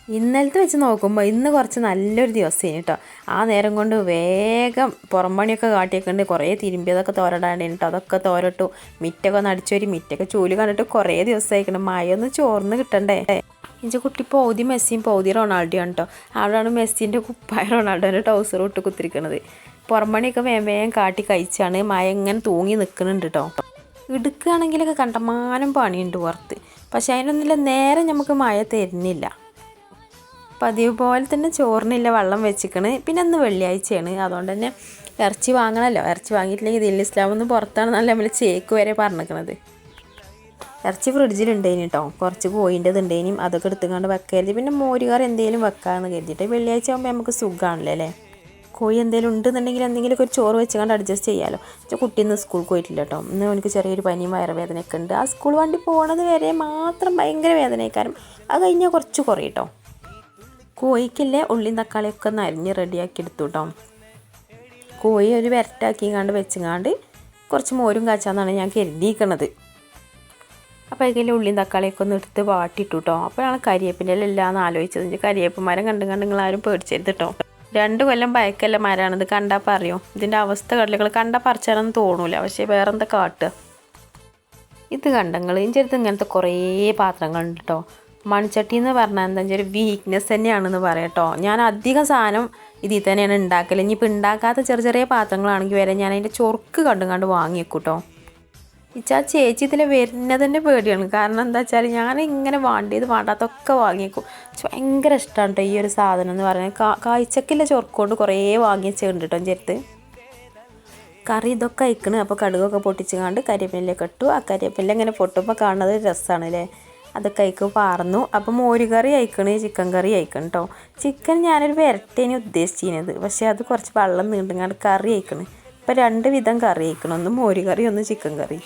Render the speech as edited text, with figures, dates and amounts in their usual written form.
ഇന്നലത്തെ വെച്ച് നോക്കുമ്പോൾ ഇന്ന് കുറച്ച് നല്ലൊരു ദിവസമാണ് കേട്ടോ. ആ നേരം കൊണ്ട് വേഗം പുറം പണിയൊക്കെ കാട്ടിയൊക്കെ കുറേ തിരുമ്പിയതൊക്കെ തോരടാണ്ട് കേട്ടോ. അതൊക്കെ തോരട്ടു. മിറ്റൊക്കെ ഒന്ന് അടിച്ചൊരു മിറ്റൊക്കെ ചൂല് കണ്ടിട്ട് കുറേ ദിവസമായിക്കണം. മഴയൊന്ന് ചോർന്ന് കിട്ടണ്ടേ. എൻ്റെ കുട്ടി പൗതി മെസ്സിയും പൗതി റൊണാൾഡോയാണ് കേട്ടോ. അവിടെയാണ് മെസ്സിൻ്റെ കുപ്പായ റൊണാൾഡോൻ്റെ ടൗസർ ഇട്ട് കുത്തിരിക്കണത്. പുറം പണിയൊക്കെ വേഗം കാട്ടി കഴിച്ചാണ്. മഴ ഇങ്ങനെ തൂങ്ങി നിൽക്കുന്നുണ്ട് കേട്ടോ. എടുക്കുകയാണെങ്കിലൊക്കെ കണ്ടമാനം പണിയുണ്ട് പുറത്ത്. പക്ഷേ അതിനൊന്നുമില്ല, നേരെ നമുക്ക് മഴ തരുന്നില്ല. പതിവ് പോലെ തന്നെ ചോറിനില്ല വെള്ളം വെച്ചിക്കണ്. പിന്നെ അന്ന് വെള്ളിയാഴ്ചയാണ്, അതുകൊണ്ട് തന്നെ ഇറച്ചി വാങ്ങണമല്ലോ. ഇറച്ചി വാങ്ങിയിട്ടില്ലെങ്കിൽ ഇതിൽ ഇസ്ലാമൊന്നും പുറത്താണെന്നല്ല നമ്മൾ ചേക്ക് വരെ പറഞ്ഞിരിക്കണത്. ഇറച്ചി ഫ്രിഡ്ജിലുണ്ടേനി കേട്ടോ. കുറച്ച് കോയിൻ്റെത് ഉണ്ടേനും, അതൊക്കെ എടുത്തുകൊണ്ട് വെക്കരുത്. പിന്നെ മോരുകറി എന്തെങ്കിലും വെക്കാമെന്ന് കരുതിയിട്ട്. വെള്ളിയാഴ്ച ആകുമ്പോൾ നമുക്ക് സുഖമാണല്ലോ അല്ലേ. കോഴി എന്തെങ്കിലും ഉണ്ടെന്നുണ്ടെങ്കിൽ എന്തെങ്കിലുമൊക്കെ ഒരു ചോറ് വെച്ചുകൊണ്ട് അഡ്ജസ്റ്റ് ചെയ്യാമല്ലോ. പക്ഷേ കുട്ടി ഇന്ന് സ്കൂളിൽ പോയിട്ടില്ല കേട്ടോ. ഇന്ന് എനിക്ക് ചെറിയൊരു പനിയും വയറുവേദനയൊക്കെ ഉണ്ട്. ആ സ്കൂൾ വണ്ടി പോകണത് വരെ മാത്രം ഭയങ്കര വേദനയ്ക്കാരം. അത് കഴിഞ്ഞാൽ കുറച്ച് കുറയും കേട്ടോ. കോഴിക്കില്ലേ ഉള്ളിയും തക്കാളിയൊക്കെ ഒന്ന് അരിഞ്ഞ് റെഡിയാക്കി എടുത്തു കേട്ടോ. കോഴി ഒരു വരട്ടാക്കിങ്ങാണ്ട് വെച്ചങ്ങാണ്ട് കുറച്ച് മോരും കാച്ചാന്നാണ് ഞാൻ കരുതിയിരിക്കണത്. അപ്പോൾ അതിൽ ഉള്ളിയും തക്കാളിയൊക്കെ ഒന്ന് എടുത്ത് വാട്ടിയിട്ടു കേട്ടോ. അപ്പോഴാണ് കരിയേപ്പിൻ്റെ എല്ലാം ആലോചിച്ചത്. കരിയേപ്പ് മരം കണ്ടും നിങ്ങളാരും പേടിച്ചരുത് കേട്ടോ. 2 കൊല്ലം പഴക്കല്ല മരമാണിത്. കണ്ടാൽ പറയും ഇതിൻ്റെ അവസ്ഥ കടലുകൾ കണ്ടാൽ പറിച്ചാലൊന്നും തോന്നൂല. പക്ഷേ വേറെന്താ കാട്ടുക. ഇത് കണ്ടങ്ങൾ ഇതിൻ്റെ അടുത്ത് ഇങ്ങനത്തെ കുറേ പാത്രങ്ങളുണ്ട് കേട്ടോ. മൺചട്ടി എന്ന് പറഞ്ഞാൽ എന്താ വെച്ചാൽ ഒരു വീക്ക്നെസ് തന്നെയാണെന്ന് പറയാം കേട്ടോ. ഞാൻ അധികം സാധനം ഇതിൽ തന്നെയാണ് ഉണ്ടാക്കൽ. ഇനിയിപ്പോൾ ഉണ്ടാക്കാത്ത ചെറിയ ചെറിയ പാത്രങ്ങളാണെങ്കിൽ വരെ ഞാൻ അതിൻ്റെ ചൊറുക്ക് കണ്ടും വാങ്ങി വെക്കും കേട്ടോ. ഇച്ചാ ചേച്ചി ഇതിൽ വരുന്നത് തന്നെ പേടിയാണ്. കാരണം എന്താ വെച്ചാൽ ഞാൻ ഇങ്ങനെ വേണ്ടാത്തൊക്കെ വാങ്ങിയേക്കും. ഭയങ്കര ഇഷ്ടമാണ് കേട്ടോ ഈ ഒരു സാധനം എന്ന് പറയുന്നത്. കാഴ്ചക്കില്ല ചൊറുക്കൊണ്ട് കുറേ വാങ്ങി വെച്ചിട്ടുണ്ട് കേട്ടോ ചേർത്ത്. കറി ഇതൊക്കെ അയക്കണ്. അപ്പോൾ കടുകൊക്കെ പൊട്ടിച്ചുകൊണ്ട് കരിവേപ്പിലൊക്കെ ഇട്ടു. ആ കരിവേപ്പില ഇങ്ങനെ പൊട്ടുമ്പോൾ കാണുന്നത് രസമാണ് അല്ലേ. അതൊക്കെ അയക്ക് പാർന്നു. അപ്പോൾ മോരുകറി അയക്കണ്, ചിക്കൻ കറി അയക്കണം കേട്ടോ. ചിക്കൻ ഞാനൊരു വരട്ടേനെ ഉദ്ദേശിച്ചിരുന്നത്, പക്ഷേ അത് കുറച്ച് വെള്ളം നീണ്ടുങ്ങാണ്ട് കറി അയക്കണ്. ഇപ്പോൾ 2 വിധം കറി അയക്കണം. ഒന്ന് മോരുകറി, ഒന്ന് ചിക്കൻ കറി.